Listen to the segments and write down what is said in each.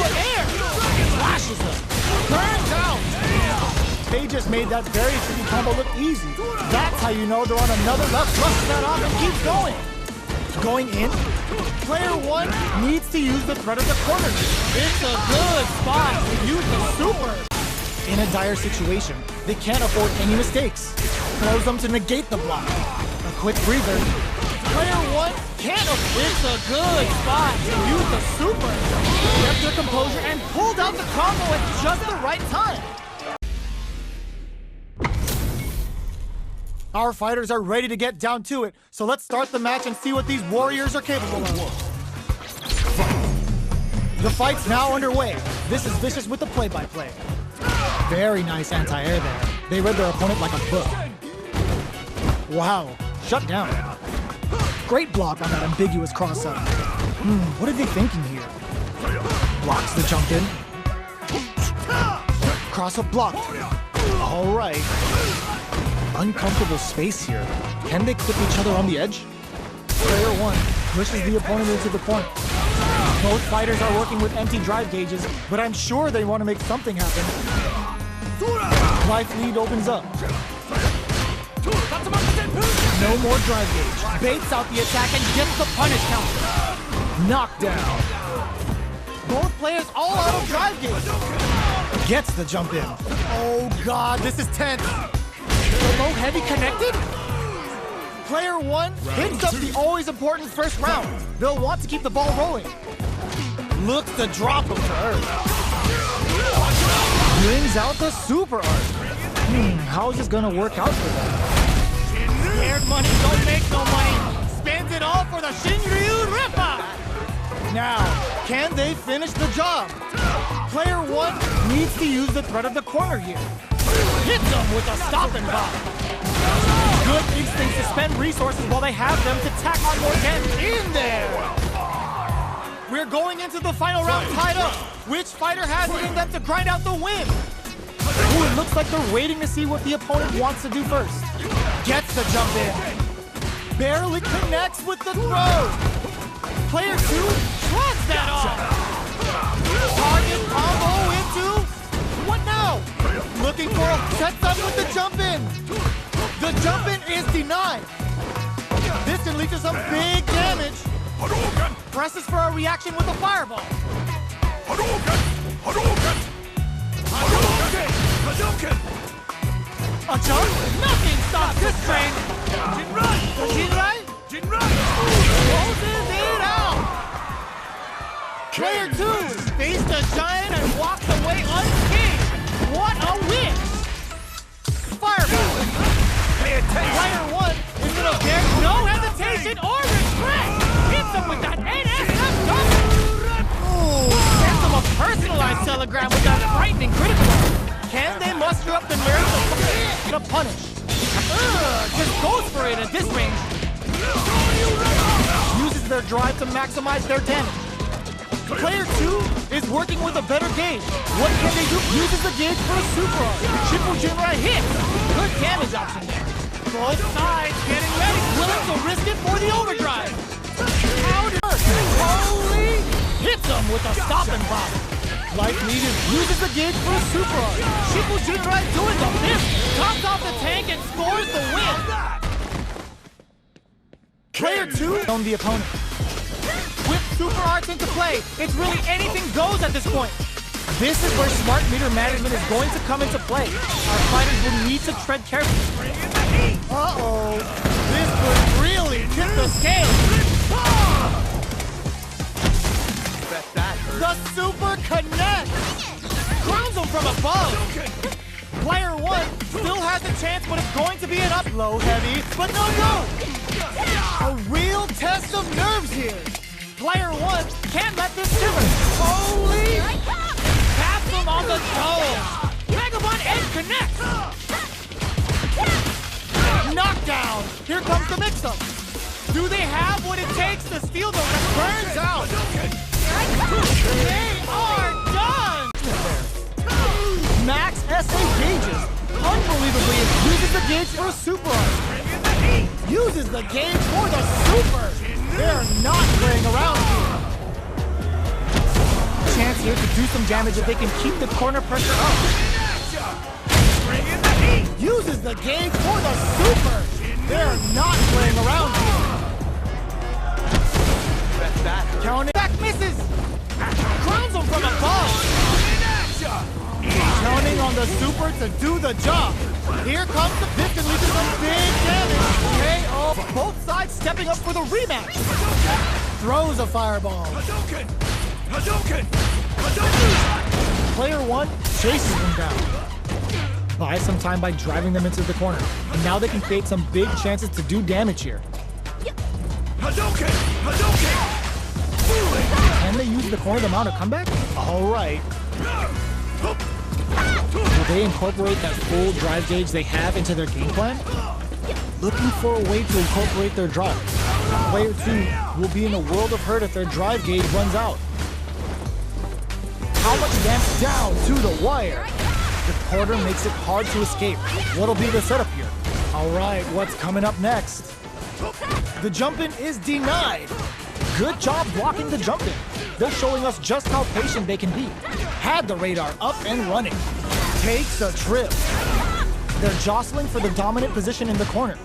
the air. Flashes them. Turns out. They just made that very tricky combo look easy. That's how you know they're on another level. Brushes that off and keeps going. Going in. Player 1 needs to use the threat of the corner. It's a good spot to use the super. In a dire situation, they can't afford any mistakes. Throws them to negate the block. A quick breather. Player 1 can't afford. It's a good spot to use the super. Kept their composure and pulled out the combo at just the right time. Our fighters are ready to get down to it, so let's start the match and see what these warriors are capable of. The fight's now underway. This is Vicious with the play-by-play. Very nice anti-air there. They read their opponent like a book. Wow, shut down. Great block on that ambiguous cross-up. What are they thinking here? Blocks the jump in. Cross-up blocked. All right. Uncomfortable space here. Can they clip each other on the edge? Player 1 pushes the opponent into the point. Both fighters are working with empty drive gauges, but I'm sure they want to make something happen. Life lead opens up. No more drive gauge. Baits out the attack and gets the punish counter. Knockdown. Both players all out of drive gauge. Gets the jump in. Oh god, this is tense. Low heavy connected? Player 1 hits up the always important first round. They'll want to keep the ball rolling. Looks to drop him to earth. Brings out the super art. How is this gonna work out for them? Scared money don't make no money. Spends it all for the Shinryu Rippa. Now, can they finish the job? Player 1 needs to use the threat of the corner here. Hits them with a stop and pop. Good instinct to spend resources while they have them to tack on more damage. In there! We're going into the final round tied up. Which fighter has it in them to grind out the win? Ooh, it looks like they're waiting to see what the opponent wants to do first. Gets the jump in. Barely connects with the throw. Player 2 shrugs that off. Target combo into... What now? Looking for a sets up with the jump in. The jump in is denied. This can lead to some big damage. Presses for a reaction with a fireball. A jump? Nothing stops this train. Jinrai? Closes it out. Player 2 faced a giant and walked away unscathed. What a win! Fireball! Player 1 is gonna dare no hesitation or regret! Hits him with that SF6 sends him a personalized telegram with that frightening critical. Can they muster up the nerve to punish? Just goes for it at this range. Uses their drive to maximize their damage. Player 2 is working with a better gauge. What can they do? Uses the gauge for a super art. Triple Jinrai hit. Good damage option there. Both sides getting ready. Willing to risk it for the overdrive. How did Holy! Hits them with a stop and pop. Life leader uses the gauge for a super art. Triple Jinrai doing the fist. Tops off the tank and scores the win. Player 2 on the opponent. With super arts into play, it's really anything goes at this point. This is where smart meter management is going to come into play. Our fighters will need to tread carefully. Uh-oh. This could really tip the scale. The super connect! Crowns him from above. Player 1 still has a chance, but it's going to be an up low heavy. But no! A real test of nerves here. Player 1 can't let this simmer. Holy! Taps him on the toe. Vagabond edge connects. Knockdown. Here comes the mix-up. Do they have what it takes to steal the burns out? They are done. Max SA gauges. Unbelievably, it uses the gauge for a super art. Uses the gauge for the super. They're not playing around here. Chance here to do some damage if they can keep the corner pressure up. Bring in the heat! Uses the game for the super! They're not playing around here. Counting back misses! Crowns him from above! Counting on the super to do the job. Here comes the pick and leads to some big damage. KO. Both sides stepping up for the rematch. Throws a fireball. Hadouken! Hadouken! Hadouken! Player one chases them down. Buy some time by driving them into the corner. And now they can create some big chances to do damage here. Hadouken! Hadouken! Can they use the corner to mount a comeback? All right. Will they incorporate that full drive gauge they have into their game plan? Looking for a way to incorporate their drive. Player two will be in a world of hurt if their drive gauge runs out. How much damage down to the wire? The quarter makes it hard to escape. What'll be the setup here? All right, what's coming up next? The jump-in is denied. Good job blocking the jump-in. They're showing us just how patient they can be. Had the radar up and running. Takes a trip. They're jostling for the dominant position in the corner.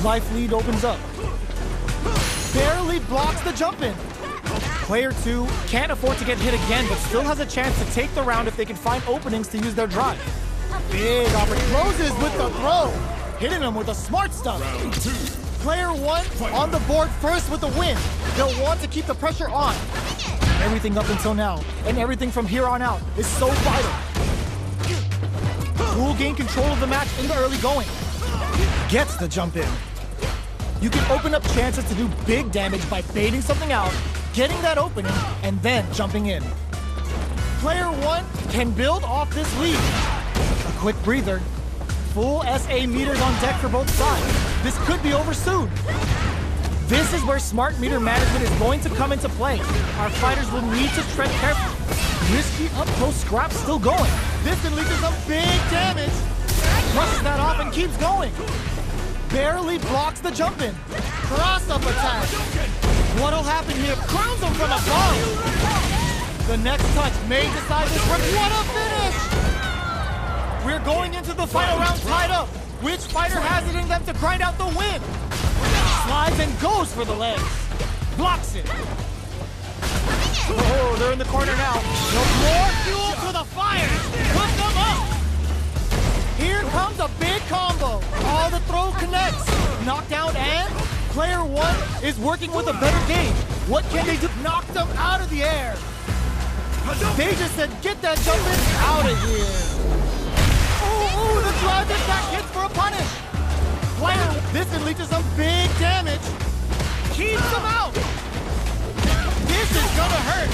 Life lead opens up. Barely blocks the jump-in. Player two can't afford to get hit again, but still has a chance to take the round if they can find openings to use their drive. Big opportunity. Closes with the throw. Hitting him with the smart stuff. Player one on the board first with the win. They'll want to keep the pressure on. Everything up until now, and everything from here on out, is so vital. Who will gain control of the match in the early going? Gets the jump in. You can open up chances to do big damage by baiting something out, getting that opening, and then jumping in. Player one can build off this lead. A quick breather. Full SA meters on deck for both sides. This could be over soon. This is where smart meter management is going to come into play. Our fighters will need to tread carefully. Risky up-close scrap still going. This can lead to some big damage. Brushes that off and keeps going. Barely blocks the jump-in. Cross-up attack. What'll happen here? Crowns him from above. The next touch may decide this one. What a finish! We're going into the final round tied up. Which fighter has it in them to grind out the win? Slides and goes for the legs. Blocks it. Oh, they're in the corner now. No more fuel to the fire. Put them up. Here comes a big combo. All the throw connects. Knockdown and player one is working with a better game. What can they do? Knock them out of the air. They just said, get that jump-in out of here. Ooh, the drive impact hits for a punish. Player, this can lead to some big damage. Keeps them out. This is gonna hurt.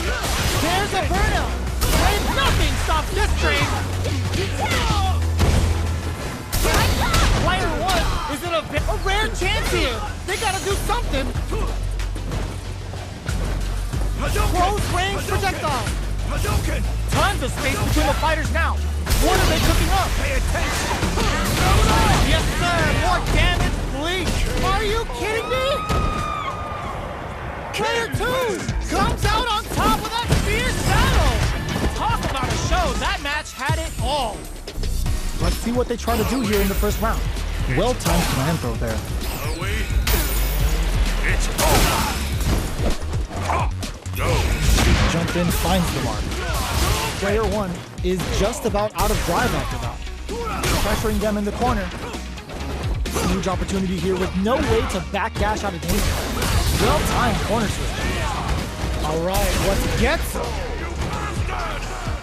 There's a burnout. And nothing stops this train. Player one is in a rare chance here. They gotta do something. Close range projectile. Tons of space between the fighters now. What are they cooking up? Pay attention! Yes, sir! More damage, please! Are you kidding me? Player two comes out on top of that fierce battle! Talk about a show! That match had it all! Let's see what they try to do here in the first round. Well-timed command throw there. It's over! Jump in, finds the mark. Player one is just about out of drive after that. Pressuring them in the corner. Huge opportunity here with no way to back dash out of danger. Well-timed corner switch. All right, what gets them?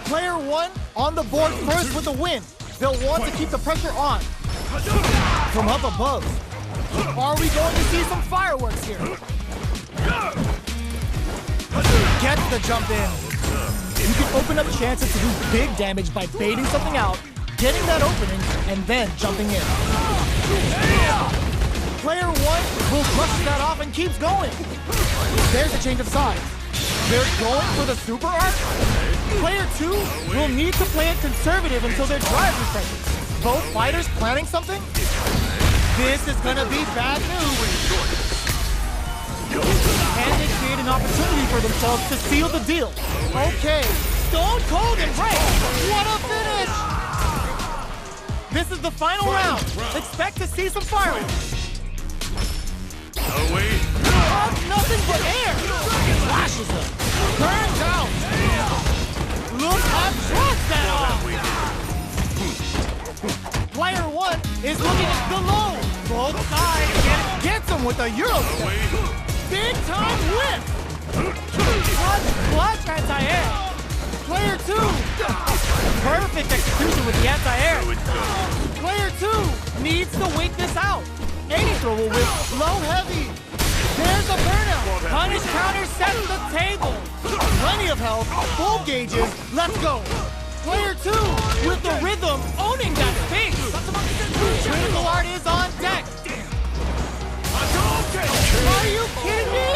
Player one on the board first with the win. They'll want to keep the pressure on. From up above. Are we going to see some fireworks here? Gets the jump in. You can open up chances to do big damage by baiting something out, getting that opening, and then jumping in. Player one will brush that off and keeps going. There's a change of sides. They're going for the super arc. Player two will need to play it conservative until their drive refreshes. Both fighters planning something? This is gonna be bad news. And it create an opportunity for themselves to seal the deal. Okay, Stone Cold Embrace. What a finish! This is the final round. Expect to see some fireworks. No way. Nothing but air. Flashes him. Turns out. Look how fast that off. Player 1 is looking at the low. Both sides gets him with a Euro step. Big time whip. Clutch anti-air. Player 2. Perfect execution with the anti-air. Player 2 needs to wait this out. Any throw will whip. Low heavy. There's a burnout. Punish counter sets the table. Plenty of health. Full gauges. Let's go. Player 2 with the rhythm owning that space. Critical art is on deck. Are you kidding me?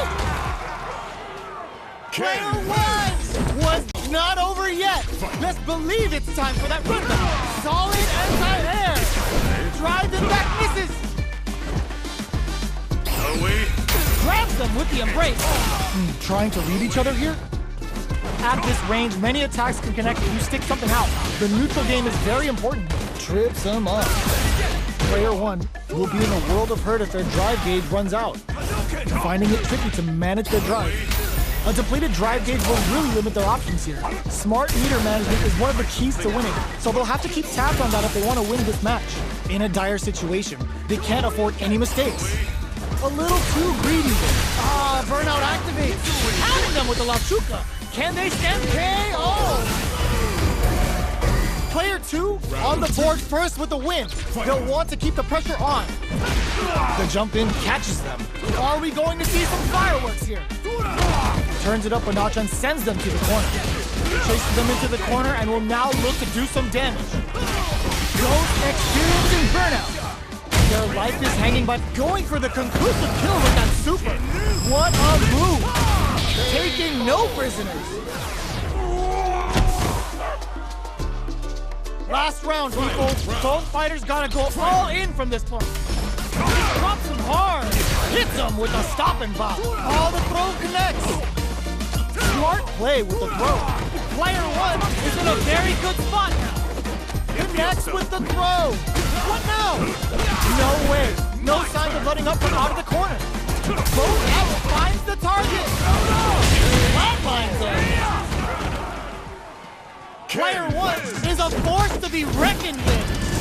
Player 1 was not over yet. Let's believe it's time for that rhythm. Solid anti-air. Drives it back, misses. No way. Grabs them with the embrace. Trying to read each other here? At this range, many attacks can connect if you stick something out. The neutral game is very important. Trips them up. Player 1 will be in a world of hurt if their drive gauge runs out, finding it tricky to manage their drive. A depleted drive gauge will really limit their options here. Smart meter management is one of the keys to winning, so they'll have to keep tabs on that if they want to win this match. In a dire situation, they can't afford any mistakes. A little too greedy. Burnout activates. Pounding them with the La Chuca. Can they stand KO? Player 2 on the board first with the win. They'll want to keep the pressure on. The jump in catches them. Are we going to see some fireworks here? Turns it up a notch and sends them to the corner. Chases them into the corner and will now look to do some damage. Ghost experiencing burnout. Their life is hanging by going for the conclusive kill with that super. What a move! Taking no prisoners. Last round, people. Both fighters gotta go all in from this point. Drops him hard. Hits him with a stop and pop. All the throw connects. Smart play with the throw. Player 1 is in a very good spot now. Connects with the throw. What now? No way. No signs of letting up from out of the corner. Both out finds the target. Flatlines him. Player 1 is a force to be reckoned with.